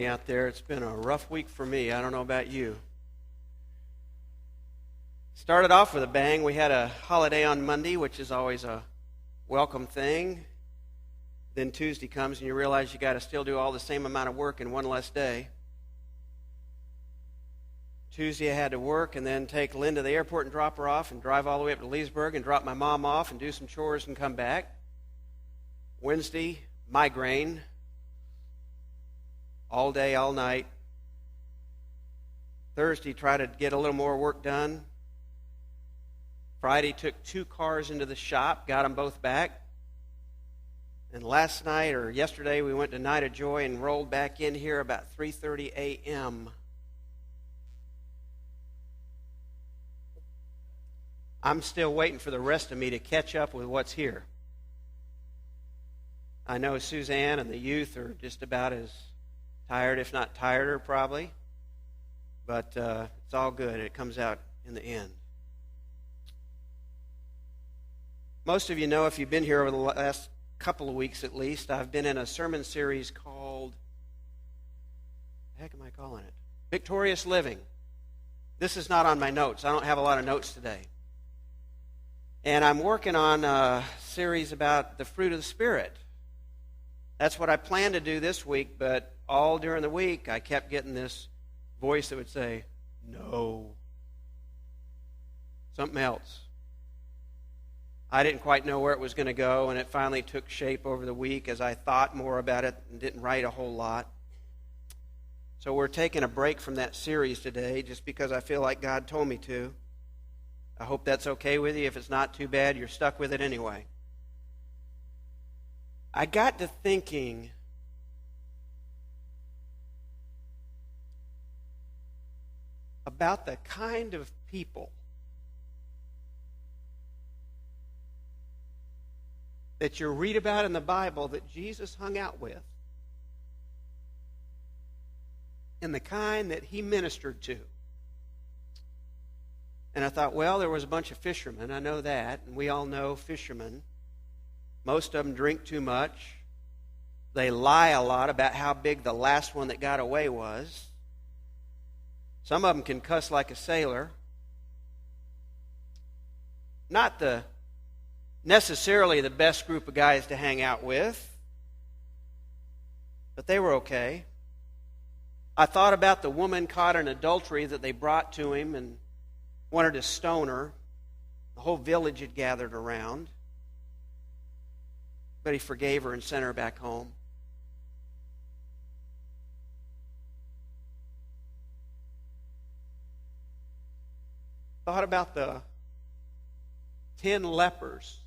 Out there. It's been a rough week for me. I don't know about you. Started off with a bang. We had a holiday on Monday, which is always a welcome thing. Then Tuesday comes and you realize you got to still do all the same amount of work in one less day. Tuesday I had to work and then take Lynn to the airport and drop her off and drive all the way up to Leesburg and drop my mom off and do some chores and come back. Wednesday, migraine. All day, all night. Thursday, try to get a little more work done. Friday, took 2 cars into the shop, got them both back. And last night, or yesterday, we went to Night of Joy and rolled back in here about 3:30 a.m. I'm still waiting for the rest of me to catch up with what's here. I know Suzanne and the youth are just about as tired, if not tireder, probably. But it's all good. It comes out in the end. Most of you know, if you've been here over the last couple of weeks at least, I've been in a sermon series called, the heck am I calling it? Victorious Living. This is not on my notes. I don't have a lot of notes today. And I'm working on a series about the fruit of the Spirit. That's what I planned to do this week, but all during the week I kept getting this voice that would say, no, something else. I didn't quite know where it was going to go, and it finally took shape over the week as I thought more about it and didn't write a whole lot. So we're taking a break from that series today just because I feel like God told me to. I hope that's okay with you. If it's not too bad, you're stuck with it anyway. I got to thinking about the kind of people that you read about in the Bible that Jesus hung out with and the kind that he ministered to. And I thought, well, there was a bunch of fishermen. I know that, and we all know fishermen. Most of them drink too much. They lie a lot about how big the last one that got away was. Some of them can cuss like a sailor. Not necessarily the best group of guys to hang out with, but they were okay. I thought about the woman caught in adultery that they brought to him and wanted to stone her. The whole village had gathered around. But he forgave her and sent her back home. Thought about the 10 lepers.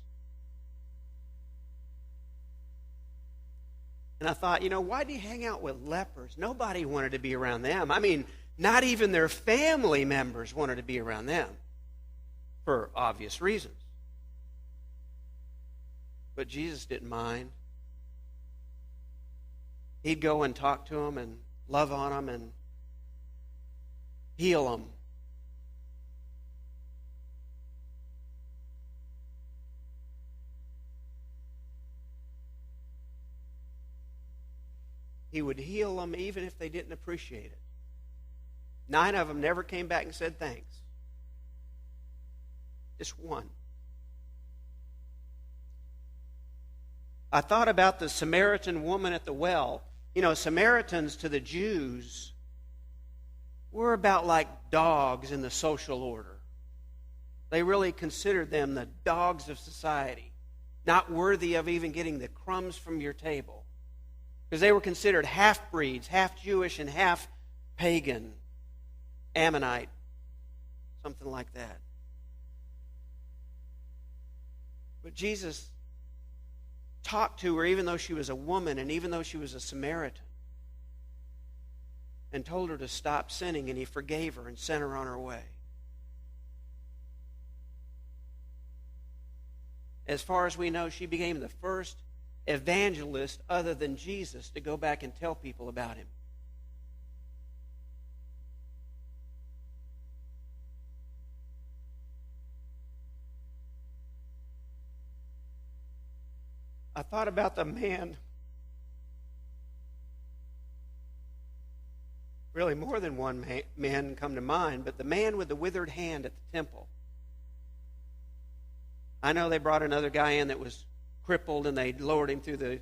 And I thought, why do you hang out with lepers? Nobody wanted to be around them. I mean, not even their family members wanted to be around them for obvious reasons. But Jesus didn't mind. He'd go and talk to them and love on them and heal them. He would heal them even if they didn't appreciate it. 9 of them never came back and said thanks. Just one. I thought about the Samaritan woman at the well. Samaritans to the Jews were about like dogs in the social order. They really considered them the dogs of society, not worthy of even getting the crumbs from your table. Because they were considered half-breeds, half Jewish and half pagan, Ammonite, something like that. But Jesus talked to her even though she was a woman and even though she was a Samaritan, and told her to stop sinning, and he forgave her and sent her on her way. As far as we know, she became the first evangelist other than Jesus to go back and tell people about him. I thought about the man Really, more than one man come to mind, but the man with the withered hand at the temple. I know they brought another guy in that was crippled, and they lowered him through the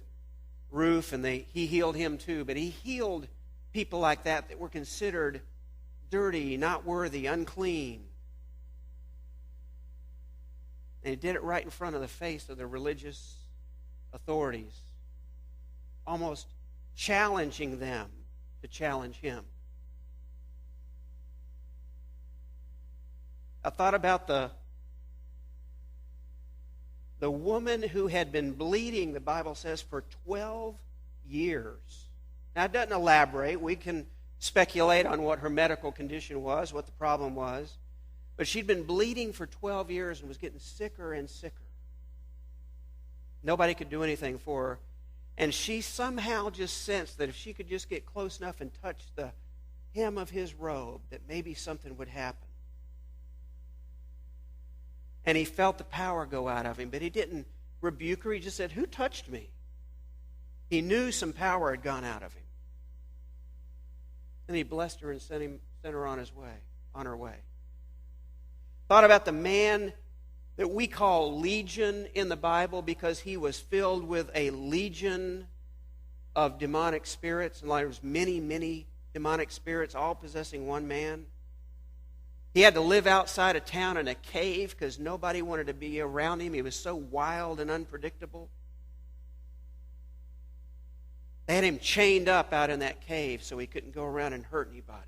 roof, and he healed him too. But he healed people like that were considered dirty, not worthy, unclean. And he did it right in front of the face of the religious authorities, almost challenging them to challenge him. I thought about the woman who had been bleeding, the Bible says, for 12 years. Now, it doesn't elaborate. We can speculate on what her medical condition was, what the problem was. But she'd been bleeding for 12 years and was getting sicker and sicker. Nobody could do anything for her. And she somehow just sensed that if she could just get close enough and touch the hem of his robe, that maybe something would happen. And he felt the power go out of him, but he didn't rebuke her. He just said, "Who touched me?" He knew some power had gone out of him. And he blessed her and sent her on her way. Thought about the man that we call Legion in the Bible because he was filled with a legion of demonic spirits. And there was many, many demonic spirits, all possessing one man. He had to live outside of town in a cave because nobody wanted to be around him. He was so wild and unpredictable. They had him chained up out in that cave so he couldn't go around and hurt anybody.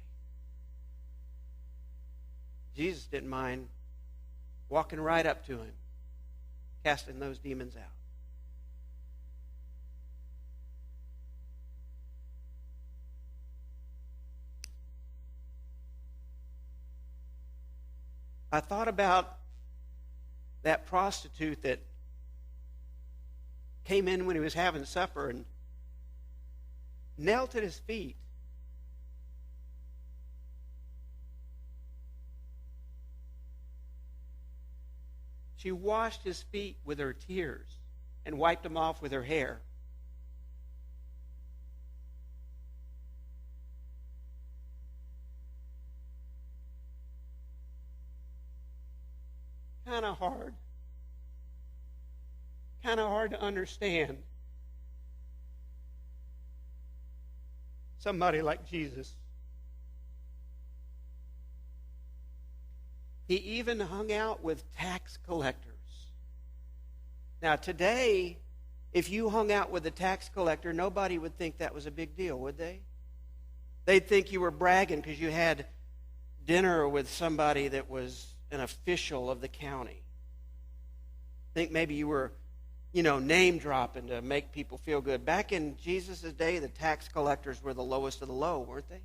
Jesus didn't mind walking right up to him, casting those demons out. I thought about that prostitute that came in when he was having supper and knelt at his feet. She washed his feet with her tears and wiped them off with her hair. Kind of hard to understand. Somebody like Jesus. He even hung out with tax collectors. Now today, if you hung out with a tax collector, nobody would think that was a big deal, would they? They'd think you were bragging because you had dinner with somebody that was an official of the county. Think maybe you were, name dropping to make people feel good. Back in Jesus' day, the tax collectors were the lowest of the low, weren't they?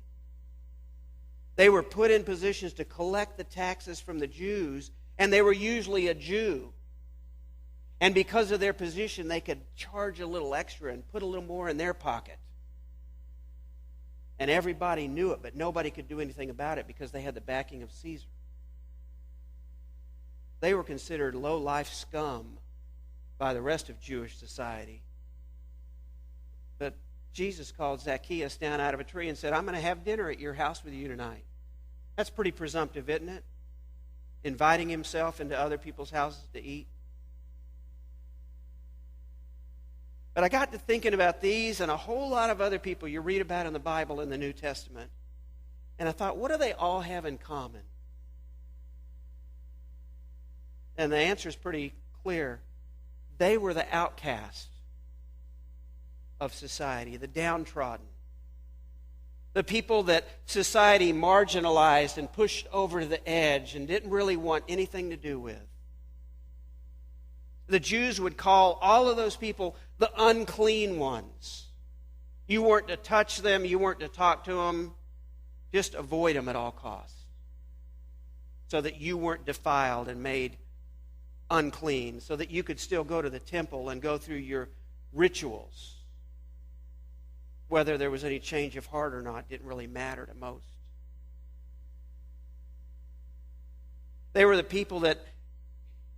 They were put in positions to collect the taxes from the Jews, and they were usually a Jew. And because of their position, they could charge a little extra and put a little more in their pocket. And everybody knew it, but nobody could do anything about it because they had the backing of Caesar. They were considered low-life scum by the rest of Jewish society. But Jesus called Zacchaeus down out of a tree and said, "I'm going to have dinner at your house with you tonight." That's pretty presumptive, isn't it? Inviting himself into other people's houses to eat. But I got to thinking about these and a whole lot of other people you read about in the Bible in the New Testament. And I thought, what do they all have in common? And the answer is pretty clear. They were the outcasts of society, the downtrodden. The people that society marginalized and pushed over to the edge and didn't really want anything to do with. The Jews would call all of those people the unclean ones. You weren't to touch them, you weren't to talk to them. Just avoid them at all costs. So that you weren't defiled and made unclean, so that you could still go to the temple and go through your rituals. Whether there was any change of heart or not didn't really matter to most. They were the people that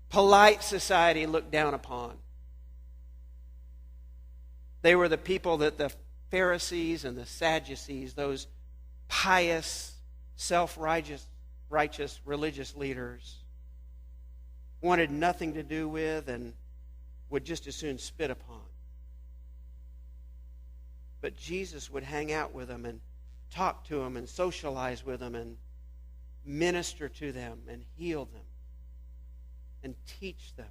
polite society looked down upon. They were the people that the Pharisees and the Sadducees, those pious, self-righteous religious leaders wanted nothing to do with and would just as soon spit upon. But Jesus would hang out with them and talk to them and socialize with them and minister to them and heal them and teach them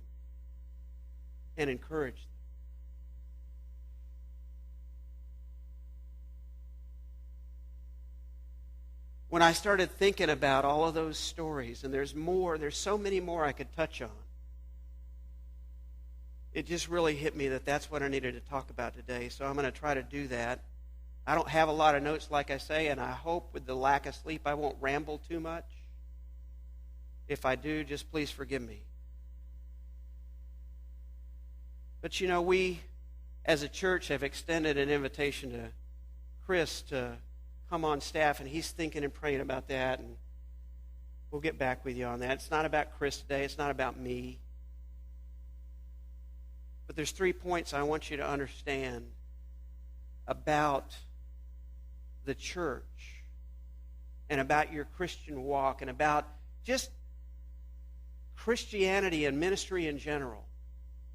and encourage them. When I started thinking about all of those stories, and there's so many more I could touch on, it just really hit me that that's what I needed to talk about today. So I'm going to try to do that. I don't have a lot of notes, like I say, and I hope with the lack of sleep I won't ramble too much. If I do, just please forgive me. But you know, we as a church have extended an invitation to Chris to come on staff, and he's thinking and praying about that, and we'll get back with you on that. It's not about Chris today. It's not about me. But there's 3 points I want you to understand about the church and about your Christian walk and about just Christianity and ministry in general.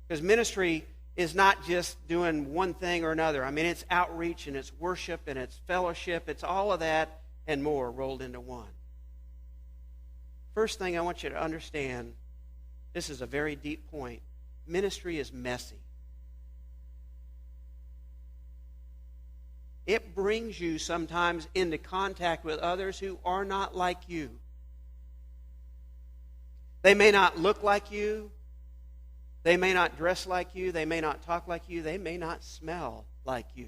Because ministry is not just doing one thing or another. I mean, it's outreach and it's worship and it's fellowship. It's all of that and more rolled into one. First thing I want you to understand, this is a very deep point. Ministry is messy. It brings you sometimes into contact with others who are not like you. They may not look like you. They may not dress like you. They may not talk like you. They may not smell like you.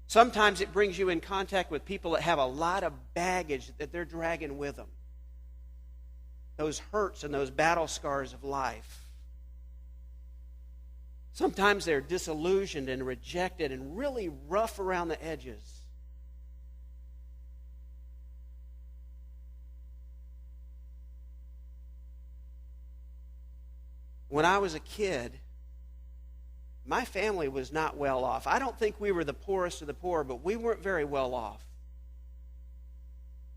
Sometimes it brings you in contact with people that have a lot of baggage that they're dragging with them. Those hurts and those battle scars of life. Sometimes they're disillusioned and rejected and really rough around the edges. When I was a kid, my family was not well off. I don't think we were the poorest of the poor, but we weren't very well off.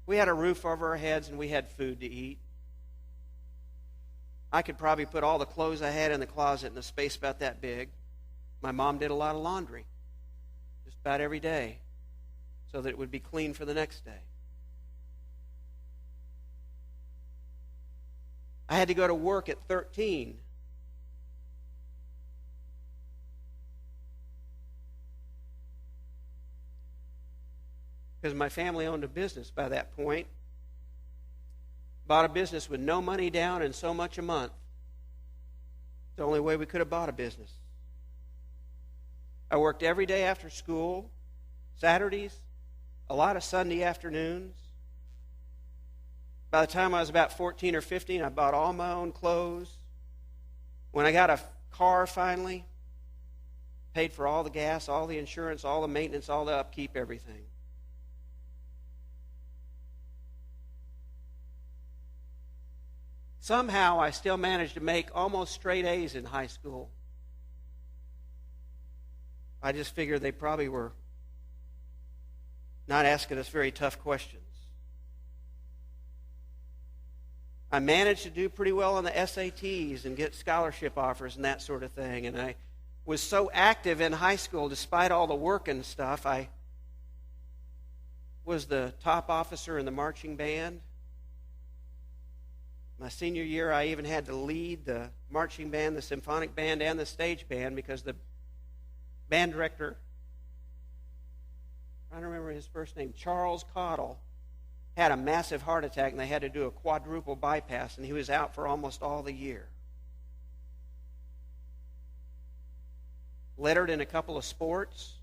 We had a roof over our heads and we had food to eat. I could probably put all the clothes I had in the closet in a space about that big. My mom did a lot of laundry, just about every day, so that it would be clean for the next day. I had to go to work at 13. Because my family owned a business by that point. Bought a business with no money down and so much a month. It's the only way we could have bought a business. I worked every day after school, Saturdays, a lot of Sunday afternoons. By the time I was about 14 or 15, I bought all my own clothes. When I got a car finally, paid for all the gas, all the insurance, all the maintenance, all the upkeep, everything. Somehow I still managed to make almost straight A's in high school. I just figured they probably were not asking us very tough questions. I managed to do pretty well on the SATs and get scholarship offers and that sort of thing. And I was so active in high school, despite all the work and stuff. I was the top officer in the marching band. My senior year, I even had to lead the marching band, the symphonic band, and the stage band because the band director, I don't remember his first name, Charles Cottle, had a massive heart attack and they had to do a quadruple bypass, and he was out for almost all the year. Lettered in a couple of sports.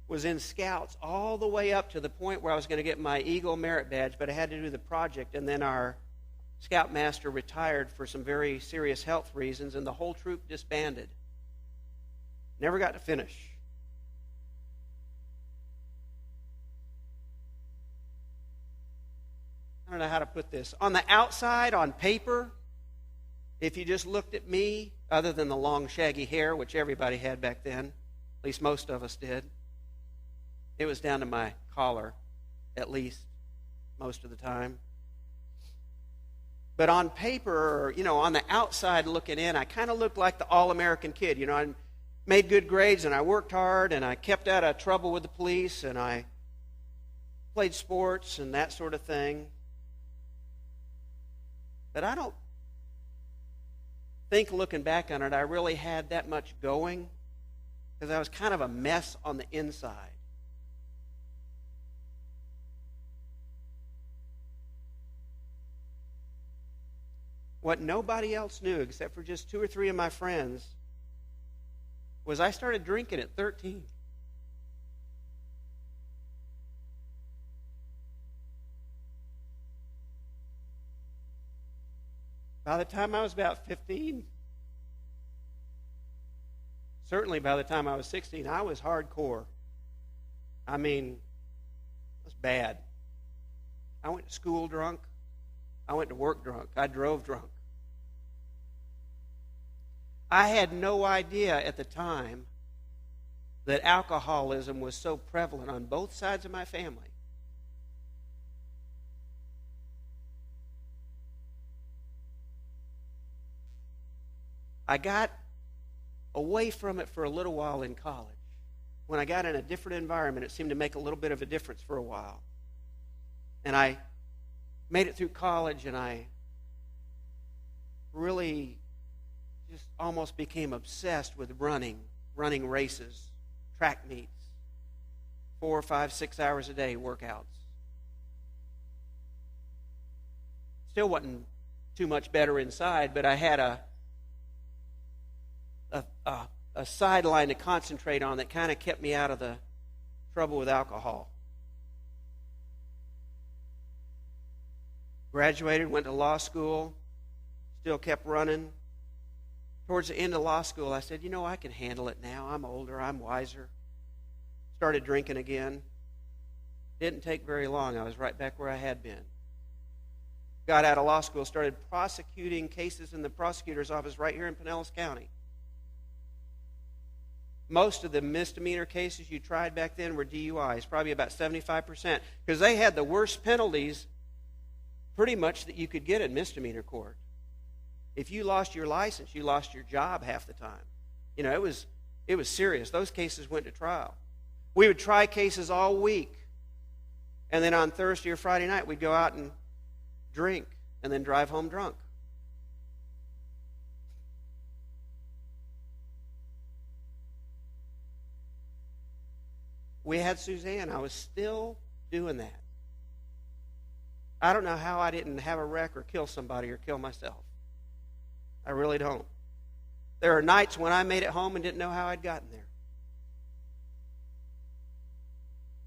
Was in Scouts all the way up to the point where I was going to get my Eagle Merit Badge, but I had to do the project, and then our Scoutmaster retired for some very serious health reasons, and the whole troop disbanded. Never got to finish. I don't know how to put this. On the outside, on paper, if you just looked at me, other than the long, shaggy hair, which everybody had back then. At least most of us did. It was down to my collar, at least, most of the time. But on paper, on the outside looking in, I kind of looked like the all-American kid. I made good grades, and I worked hard, and I kept out of trouble with the police, and I played sports and that sort of thing. But I don't think, looking back on it, I really had that much going, because I was kind of a mess on the inside. What nobody else knew, except for just 2 or 3 of my friends, was I started drinking at 13. By the time I was about 15, certainly by the time I was 16, I was hardcore. I mean, it was bad. I went to school drunk. I went to work drunk. I drove drunk. I had no idea at the time that alcoholism was so prevalent on both sides of my family. I got away from it for a little while in college. When I got in a different environment, it seemed to make a little bit of a difference for a while. And I made it through college, and I really just almost became obsessed with running races, track meets, 4, 5, 6 hours a day workouts. Still wasn't too much better inside, but I had a sideline to concentrate on that kind of kept me out of the trouble with alcohol. Graduated, went to law school, still kept running. Towards the end of law school, I said, I can handle it now. I'm older, I'm wiser. Started drinking again. Didn't take very long. I was right back where I had been. Got out of law school, started prosecuting cases in the prosecutor's office right here in Pinellas County. Most of the misdemeanor cases you tried back then were DUIs, probably about 75%, because they had the worst penalties pretty much that you could get in misdemeanor court. If you lost your license, you lost your job half the time. It was serious. Those cases went to trial. We would try cases all week, and then on Thursday or Friday night, we'd go out and drink and then drive home drunk. We had Suzanne. I was still doing that. I don't know how I didn't have a wreck or kill somebody or kill myself. I really don't. There are nights when I made it home and didn't know how I'd gotten there.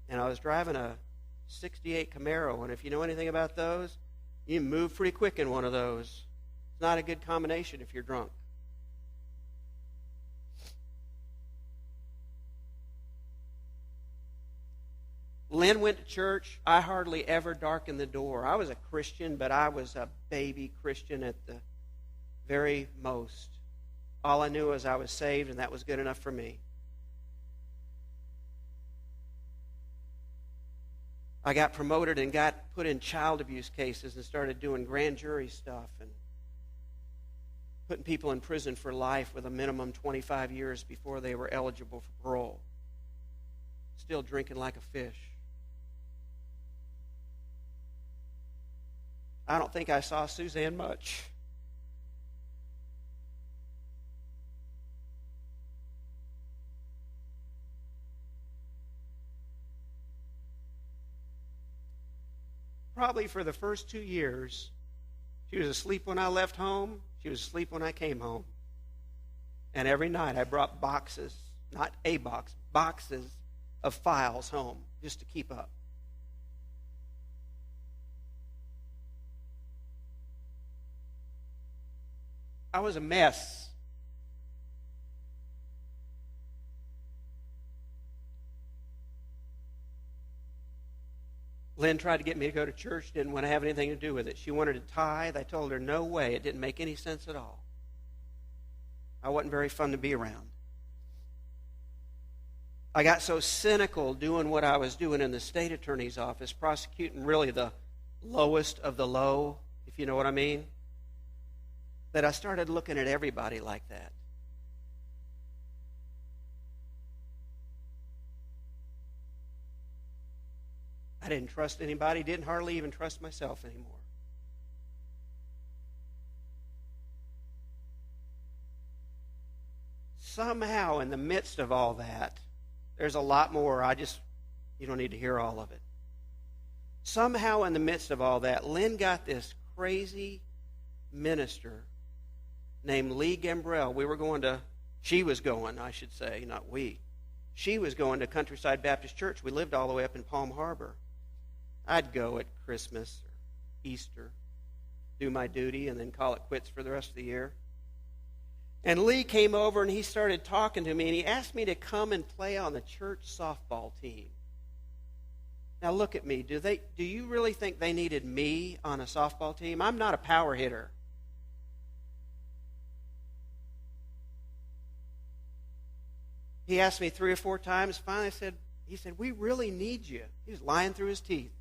And I was driving a 68 Camaro, and if you know anything about those, you move pretty quick in one of those. It's not a good combination if you're drunk. Lynn went to church. I hardly ever darkened the door. I was a Christian, but I was a baby Christian at the very most. All I knew was I was saved, and that was good enough for me. I got promoted and got put in child abuse cases and started doing grand jury stuff and putting people in prison for life with a minimum 25 years before they were eligible for parole. Still drinking like a fish. I don't think I saw Suzanne much. Probably for the first 2 years, she was asleep when I left home. She was asleep when I came home. And every night I brought boxes, not a box, boxes of files home just to keep up. I was a mess. Lynn tried to get me to go to church, didn't want to have anything to do with it. She wanted to tithe. I told her no way. It didn't make any sense at all. I wasn't very fun to be around. I got so cynical doing what I was doing in the state attorney's office, prosecuting really the lowest of the low, if you know what I mean, that I started looking at everybody like that. I didn't trust anybody, didn't hardly even trust myself anymore. Somehow, in the midst of all that, there's a lot more. You don't need to hear all of it. Somehow, in the midst of all that, Lynn got this crazy minister named Lee Gambrell. She was going, I should say, not we. She was going to Countryside Baptist Church. We lived all the way up in Palm Harbor. I'd go at Christmas or Easter, do my duty, and then call it quits for the rest of the year. And Lee came over and he started talking to me, and he asked me to come and play on the church softball team. Now look at me. Do you really think they needed me on a softball team? I'm not a power hitter. He asked me 3 or 4 times. Finally, he said, we really need you. He was lying through his teeth.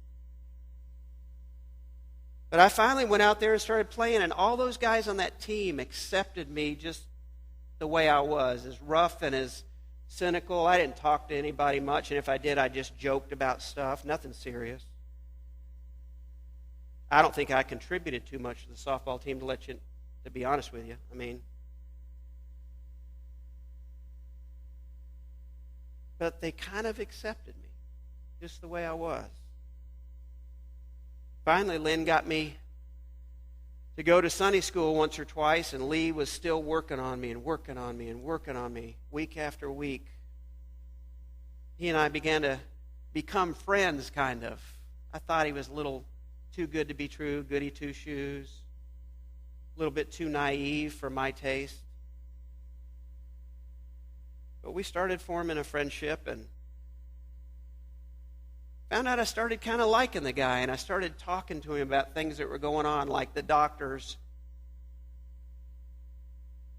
But I finally went out there and started playing, and all those guys on that team accepted me just the way I was, as rough and as cynical. I didn't talk to anybody much, and if I did, I just joked about stuff, nothing serious. I don't think I contributed too much to the softball team, to be honest with you. But they kind of accepted me, just the way I was. Finally, Lynn got me to go to Sunday school once or twice, and Lee was still working on me and working on me and working on me week after week. He and I began to become friends, kind of. I thought he was a little too good to be true, goody two-shoes, a little bit too naive for my taste. But we started forming a friendship, and found out I started kind of liking the guy, and I started talking to him about things that were going on, like the doctors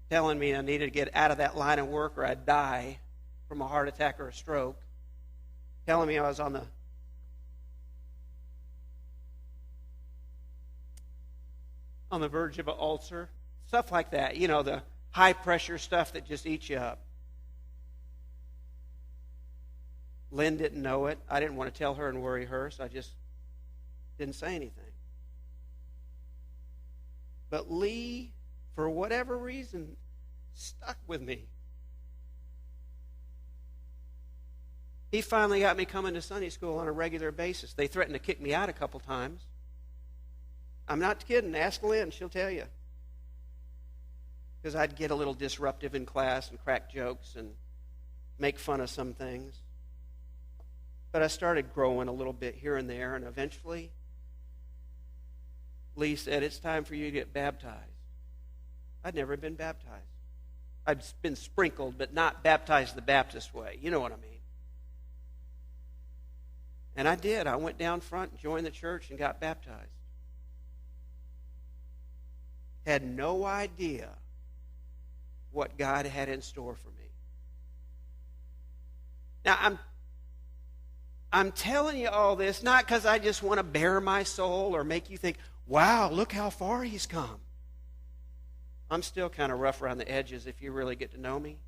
telling me I needed to get out of that line of work or I'd die from a heart attack or a stroke, telling me I was on the verge of an ulcer, stuff like that, the high-pressure stuff that just eats you up. Lynn didn't know it. I didn't want to tell her and worry her, so I just didn't say anything. But Lee, for whatever reason, stuck with me. He finally got me coming to Sunday school on a regular basis. They threatened to kick me out a couple times. I'm not kidding. Ask Lynn. She'll tell you. Because I'd get a little disruptive in class and crack jokes and make fun of some things. But I started growing a little bit here and there, and eventually Lee said, it's time for you to get baptized. I'd never been baptized. I'd been sprinkled, but not baptized the Baptist way. You know what I mean. And I did. I went down front, joined the church, and got baptized. Had no idea what God had in store for me. Now, I'm telling you all this not because I just want to bare my soul or make you think, wow, look how far he's come. I'm still kind of rough around the edges if you really get to know me.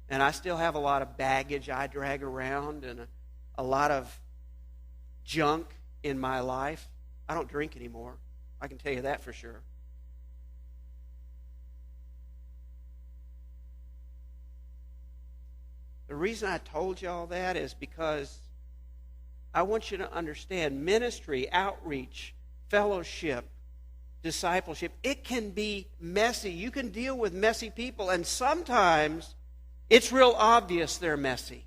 And I still have a lot of baggage I drag around and a lot of junk in my life. I don't drink anymore. I can tell you that for sure. The reason I told you all that is because I want you to understand ministry, outreach, fellowship, discipleship, it can be messy. You can deal with messy people, and sometimes it's real obvious they're messy.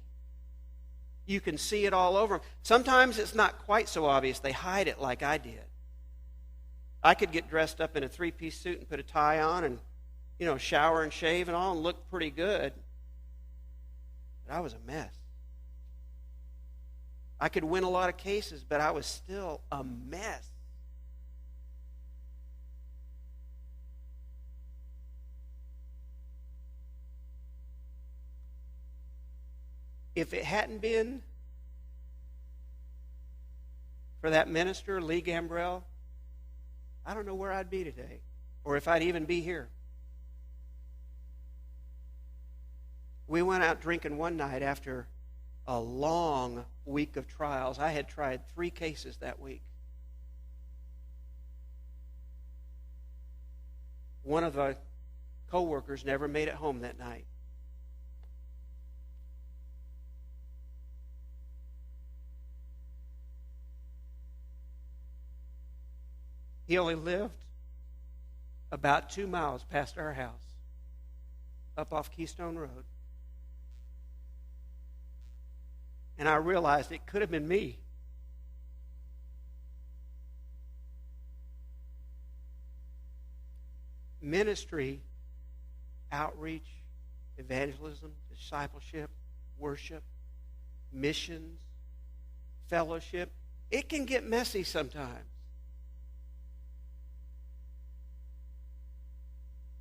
You can see it all over them. Sometimes it's not quite so obvious. They hide it like I did. I could get dressed up in a 3-piece suit and put a tie on and, shower and shave and all and look pretty good. But I was a mess. I could win a lot of cases, but I was still a mess. if it hadn't been for that minister, Lee Gambrell, I don't know where I'd be today, or if I'd even be here. We went out drinking one night after a long week of trials. I had tried 3 cases that week. One of the co-workers never made it home that night. He only lived about 2 miles past our house, up off Keystone Road. And I realized it could have been me. Ministry, outreach, evangelism, discipleship, worship, missions, fellowship, it can get messy sometimes.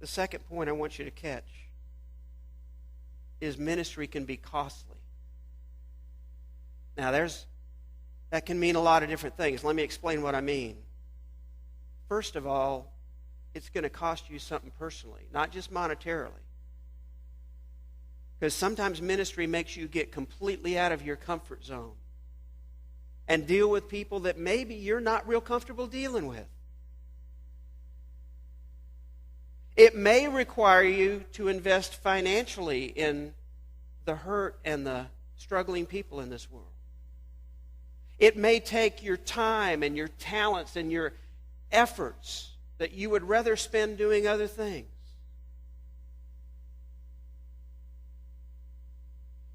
The second point I want you to catch is ministry can be costly. Now, that can mean a lot of different things. Let me explain what I mean. First of all, it's going to cost you something personally, not just monetarily. Because sometimes ministry makes you get completely out of your comfort zone and deal with people that maybe you're not real comfortable dealing with. It may require you to invest financially in the hurt and the struggling people in this world. It may take your time and your talents and your efforts that you would rather spend doing other things.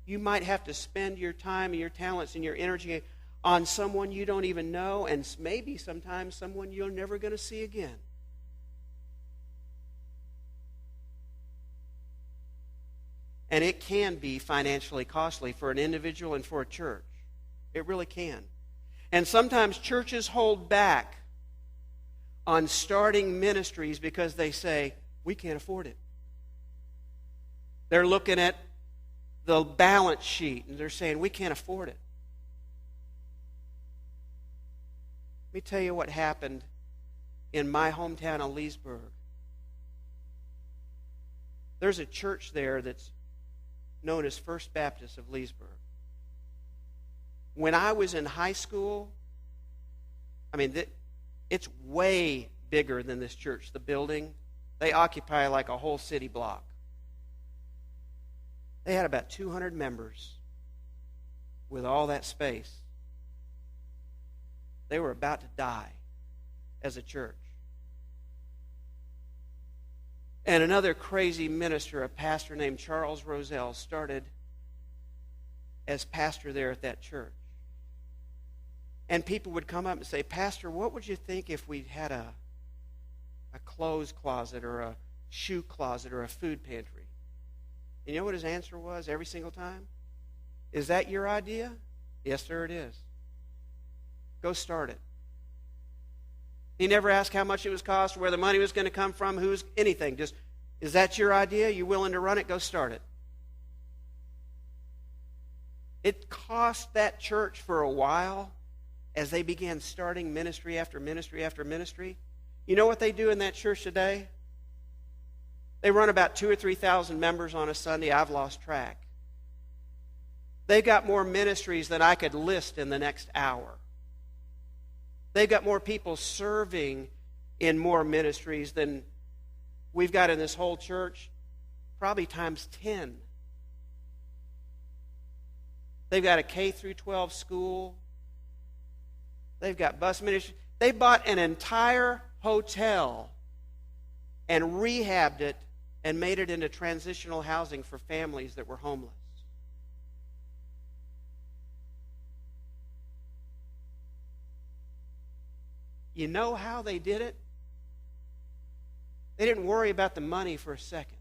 You might have to spend your time and your talents and your energy on someone you don't even know, and maybe sometimes someone you're never going to see again. And it can be financially costly for an individual and for a church. It really can. And sometimes churches hold back on starting ministries because they say, we can't afford it. They're looking at the balance sheet and they're saying, we can't afford it. Let me tell you what happened in my hometown of Leesburg. There's a church there that's known as First Baptist of Leesburg. When I was in high school, it's way bigger than this church, the building. They occupy like a whole city block. They had about 200 members with all that space. They were about to die as a church. And another crazy minister, a pastor named Charles Roselle, started as pastor there at that church. And people would come up and say, Pastor, what would you think if we had a clothes closet or a shoe closet or a food pantry? And you know what his answer was every single time? Is that your idea? Yes, sir, it is. Go start it. He never asked how much it was cost, where the money was going to come from, anything. Just, is that your idea? You willing to run it? Go start it. It cost that church for a while as they began starting ministry after ministry after ministry. You know what they do in that church today? They run about 2,000 or 3,000 members on a Sunday. I've lost track. They've got more ministries than I could list in the next hour. They've got more people serving in more ministries than we've got in this whole church, probably times 10. They've got a K through 12 school. They've got bus ministry. They bought an entire hotel and rehabbed it and made it into transitional housing for families that were homeless. You know how they did it? They didn't worry about the money for a second.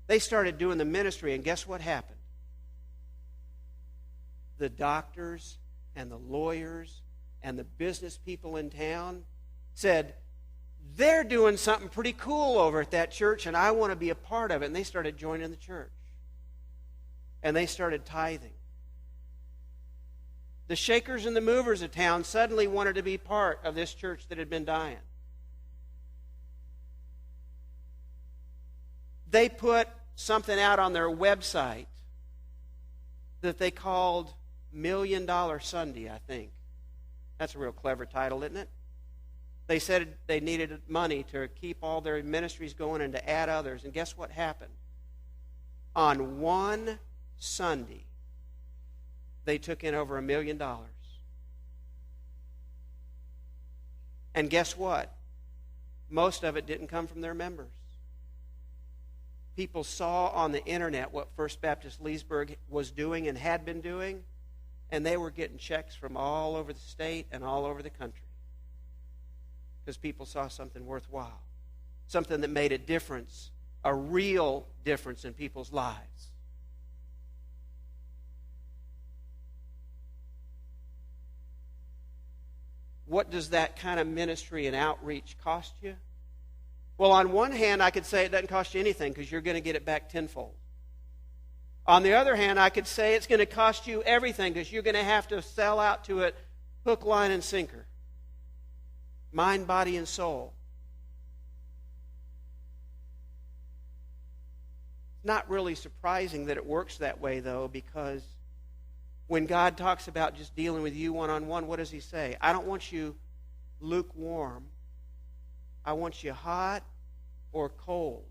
They started doing the ministry, and guess what happened? The doctors and the lawyers and the business people in town said, they're doing something pretty cool over at that church, and I want to be a part of it. And they started joining the church. and they started tithing. The shakers and the movers of town suddenly wanted to be part of this church that had been dying. They put something out on their website that they called $1 Million Sunday, I think. That's a real clever title, isn't it? They said they needed money to keep all their ministries going and to add others. And guess what happened? On one Sunday, they took in over $1 million. And guess what? Most of it didn't come from their members. People saw on the internet what First Baptist Leesburg was doing and had been doing, and they were getting checks from all over the state and all over the country. Because people saw something worthwhile, something that made a difference, a real difference in people's lives. What does that kind of ministry and outreach cost you? Well, on one hand, I could say it doesn't cost you anything because you're going to get it back tenfold. On the other hand, I could say it's going to cost you everything because you're going to have to sell out to it hook, line, and sinker. Mind, body, and soul. It's not really surprising that it works that way, though, because when God talks about just dealing with you one-on-one, what does he say? I don't want you lukewarm. I want you hot or cold.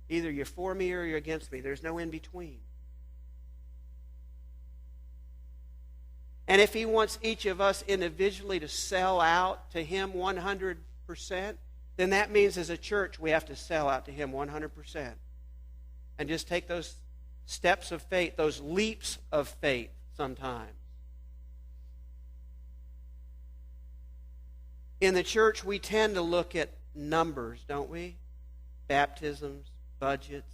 Either you're for me or you're against me. There's no in between. And if he wants each of us individually to sell out to him 100%, then that means as a church we have to sell out to him 100%. And just take those steps of faith, those leaps of faith sometimes. In the church, we tend to look at numbers, don't we? Baptisms, budgets,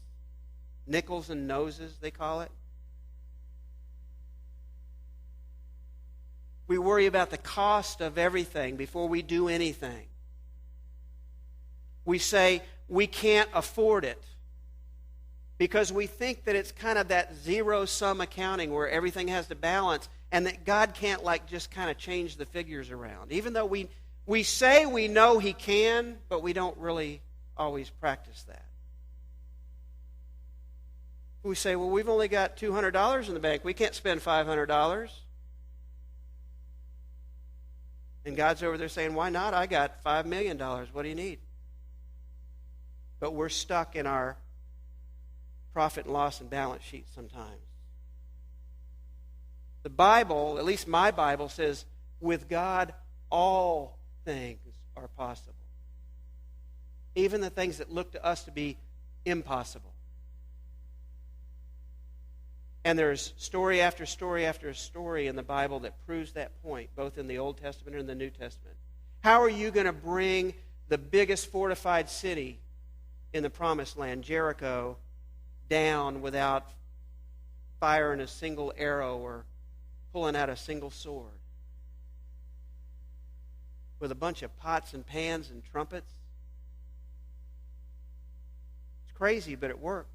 nickels and noses, they call it. We worry about the cost of everything before we do anything. We say we can't afford it because we think that it's kind of that zero-sum accounting where everything has to balance and that God can't just kind of change the figures around. Even though we say we know he can, but we don't really always practice that. We say, well, we've only got $200 in the bank. We can't spend $500. And God's over there saying, why not? I got $5 million. What do you need? But we're stuck in our profit and loss and balance sheet sometimes. The Bible, at least my Bible, says, with God, all things are possible. Even the things that look to us to be impossible. And there's story after story after story in the Bible that proves that point, both in the Old Testament and the New Testament. How are you going to bring the biggest fortified city in the Promised Land, Jericho, down without firing a single arrow or pulling out a single sword? With a bunch of pots and pans and trumpets? It's crazy, but it worked.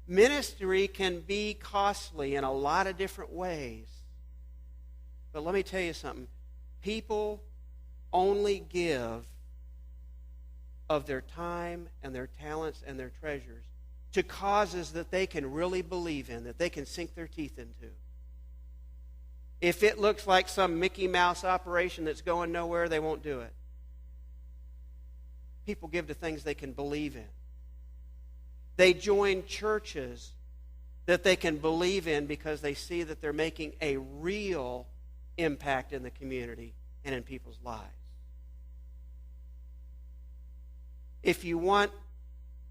Ministry can be costly in a lot of different ways. But let me tell you something. People only give of their time and their talents and their treasures to causes that they can really believe in, that they can sink their teeth into. If it looks like some Mickey Mouse operation that's going nowhere, they won't do it. People give to things they can believe in. They join churches that they can believe in because they see that they're making a real impact in the community and in people's lives. If you want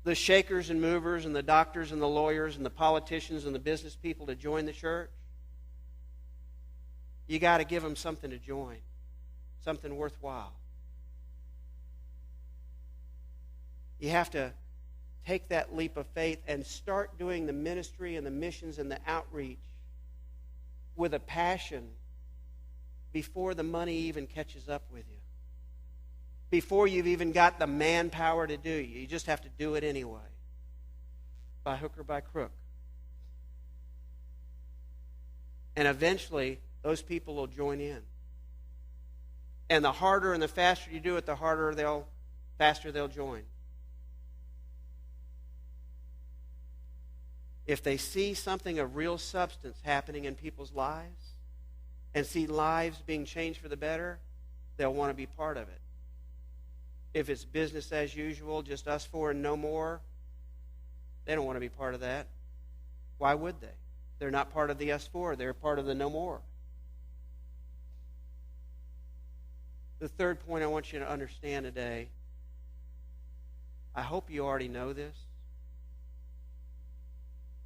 the shakers and movers and the doctors and the lawyers and the politicians and the business people to join the church, you got to give them something to join, something worthwhile. You have to take that leap of faith and start doing the ministry and the missions and the outreach with a passion before the money even catches up with you. Before you've even got the manpower to do it. You just have to do it anyway. by hook or by crook. And eventually, those people will join in. And the harder and the faster you do it, the faster they'll join. If they see something of real substance happening in people's lives and see lives being changed for the better, they'll want to be part of it. If it's business as usual, just us four and no more, they don't want to be part of that. Why would they? They're not part of the us four. They're part of the no more. The third point I want you to understand today, I hope you already know this.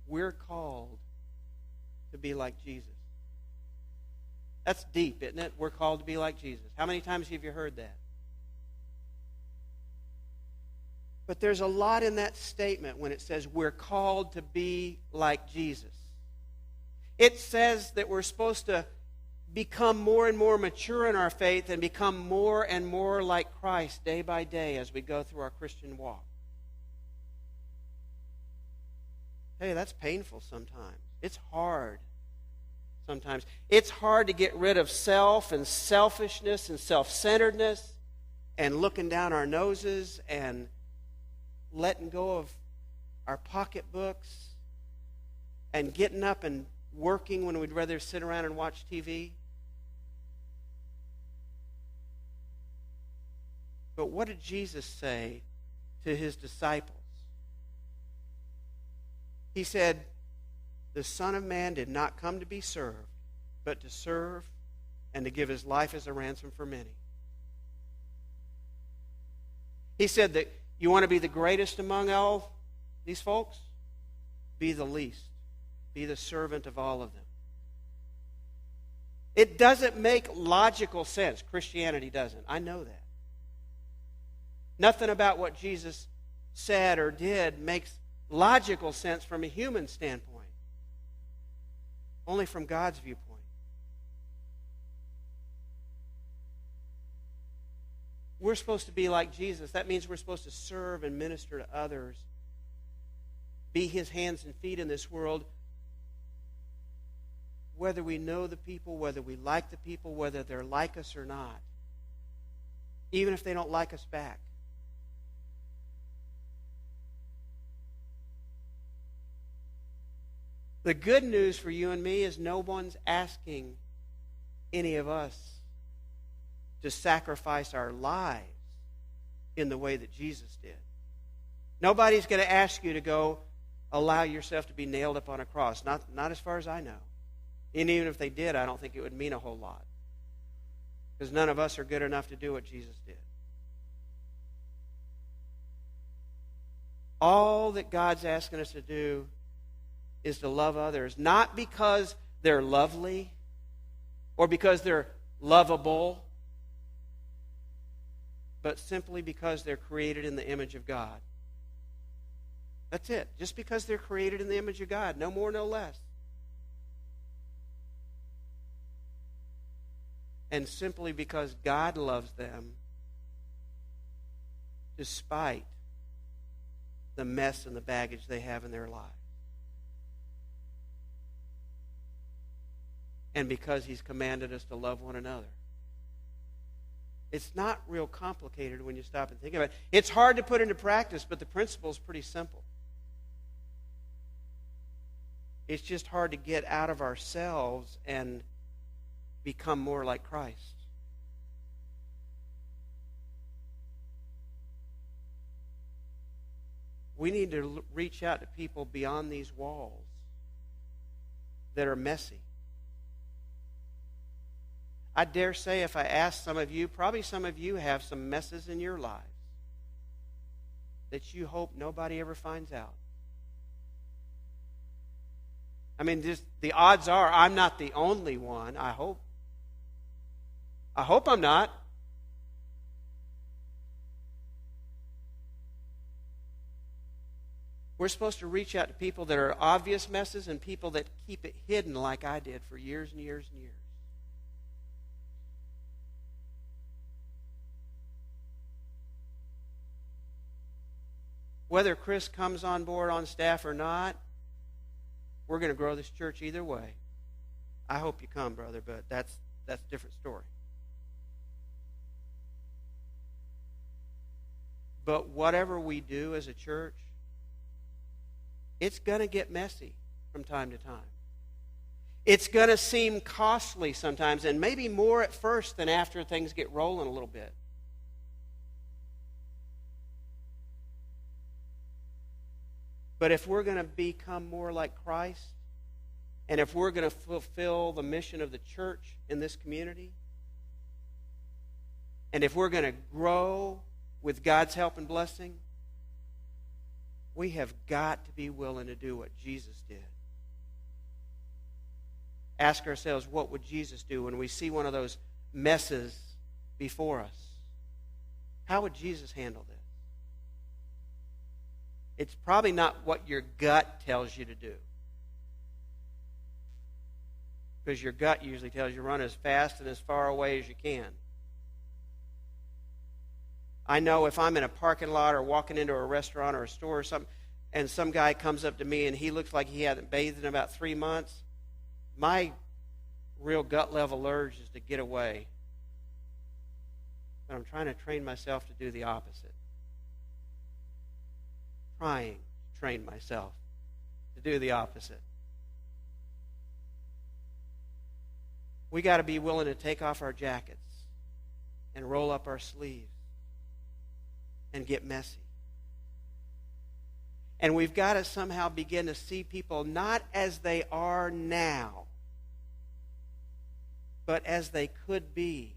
We're called to be like Jesus. That's deep, isn't it? We're called to be like Jesus. How many times have you heard that? But there's a lot in that statement when it says we're called to be like Jesus. It says that we're supposed to become more and more mature in our faith and become more and more like Christ day by day as we go through our Christian walk. Hey, that's painful sometimes. It's hard sometimes. It's hard to get rid of self and selfishness and self-centeredness and looking down our noses and letting go of our pocketbooks and getting up and working when we'd rather sit around and watch TV. But what did Jesus say to his disciples? He said, the Son of Man did not come to be served, but to serve and to give his life as a ransom for many. He said that you want to be the greatest among all these folks? Be the least. Be the servant of all of them. It doesn't make logical sense. Christianity doesn't. I know that. Nothing about what Jesus said or did makes logical sense from a human standpoint. Only from God's viewpoint. We're supposed to be like Jesus. That means we're supposed to serve and minister to others. Be his hands and feet in this world. Whether we know the people, whether we like the people, whether they're like us or not. Even if they don't like us back. The good news for you and me is no one's asking any of us to sacrifice our lives in the way that Jesus did. Nobody's going to ask you to go allow yourself to be nailed up on a cross. Not as far as I know. And even if they did, I don't think it would mean a whole lot. Because none of us are good enough to do what Jesus did. All that God's asking us to do is to love others, not because they're lovely or because they're lovable, but simply because they're created in the image of God. That's it. Just because they're created in the image of God, no more, no less. And simply because God loves them despite the mess and the baggage they have in their lives. And because he's commanded us to love one another. It's not real complicated when you stop and think about it. It's hard to put into practice, but the principle is pretty simple. It's just hard to get out of ourselves and become more like Christ. We need to reach out to people beyond these walls that are messy. I dare say if I ask some of you, probably some of you have some messes in your lives that you hope nobody ever finds out. I mean, just the odds are I'm not the only one, I hope. I hope I'm not. We're supposed to reach out to people that are obvious messes and people that keep it hidden like I did for years and years and years. Whether Chris comes on board on staff or not, we're going to grow this church either way. I hope you come, brother, but that's a different story. But whatever we do as a church, it's going to get messy from time to time. It's going to seem costly sometimes, and maybe more at first than after things get rolling a little bit. But if we're going to become more like Christ, and if we're going to fulfill the mission of the church in this community, and if we're going to grow with God's help and blessing, we have got to be willing to do what Jesus did. Ask ourselves, what would Jesus do when we see one of those messes before us? How would Jesus handle this? It's probably not what your gut tells you to do. Because your gut usually tells you run as fast and as far away as you can. I know if I'm in a parking lot or walking into a restaurant or a store or something, and some guy comes up to me and he looks like he hasn't bathed in about 3 months, my real gut level urge is to get away. But I'm trying to train myself to do the opposite. Trying to train myself to do the opposite. We got to be willing to take off our jackets and roll up our sleeves and get messy. And we've got to somehow begin to see people not as they are now, but as they could be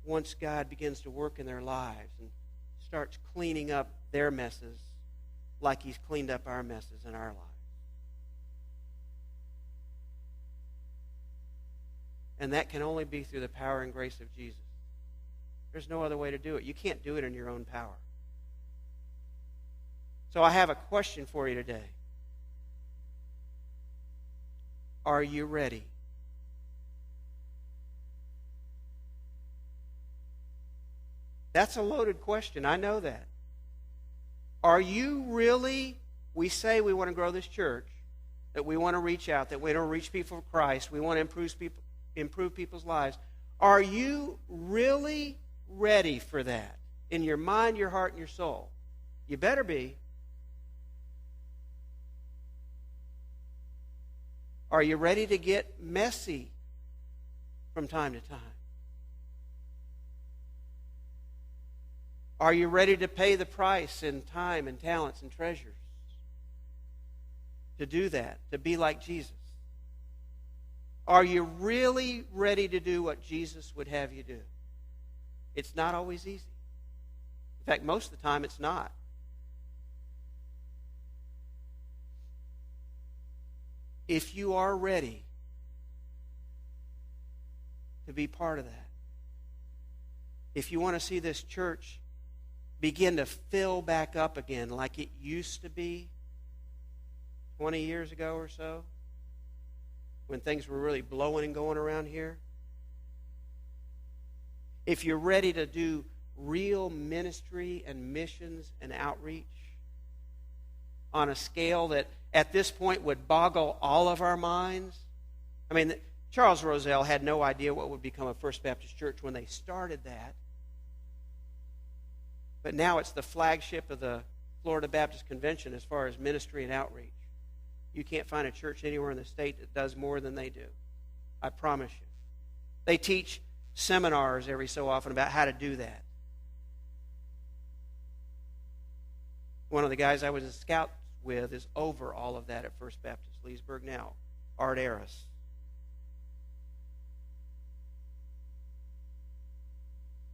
once God begins to work in their lives and starts cleaning up their messes like He's cleaned up our messes in our lives. And that can only be through the power and grace of Jesus. There's no other way to do it. You can't do it in your own power. So I have a question for you today. Are you ready? That's a loaded question. I know that. Are you really, we say we want to grow this church, that we want to reach out, that we want to reach people for Christ, we want to improve people's lives. Are you really ready for that in your mind, your heart, and your soul? You better be. Are you ready to get messy from time to time? Are you ready to pay the price in time and talents and treasures to do that, to be like Jesus? Are you really ready to do what Jesus would have you do? It's not always easy. In fact, most of the time it's not. If you are ready to be part of that, if you want to see this church begin to fill back up again like it used to be 20 years ago or so, when things were really blowing and going around here, if you're ready to do real ministry and missions and outreach on a scale that at this point would boggle all of our minds. I mean, Charles Roselle had no idea what would become a First Baptist Church when they started that. But now it's the flagship of the Florida Baptist Convention as far as ministry and outreach. You can't find a church anywhere in the state that does more than they do. I promise you. They teach seminars every so often about how to do that. One of the guys I was a scout with is over all of that at First Baptist Leesburg now, Art Aris.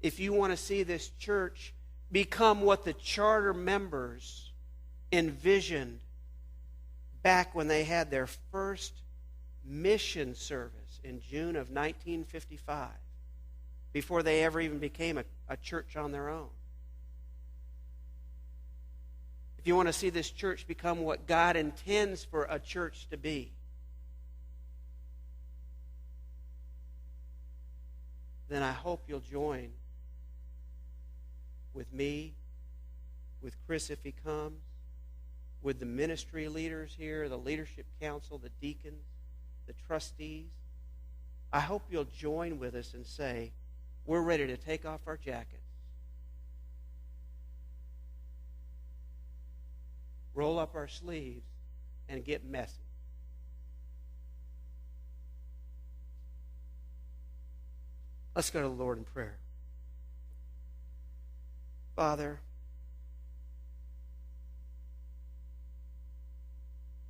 If you want to see this church become what the charter members envisioned back when they had their first mission service in June of 1955, before they ever even became a church on their own. If you want to see this church become what God intends for a church to be, then I hope you'll join with me with Chris if he comes, with the ministry leaders here, the leadership council, the deacons, the trustees. I hope you'll join with us and say, we're ready to take off our jackets, roll up our sleeves, and get messy. Let's go to the Lord in prayer. Father,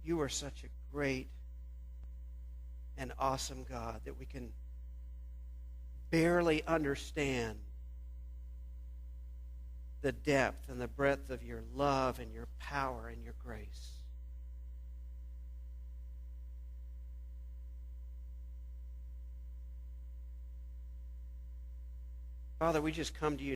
you are such a great and awesome God that we can barely understand the depth and the breadth of your love and your power and your grace. Father, we just come to you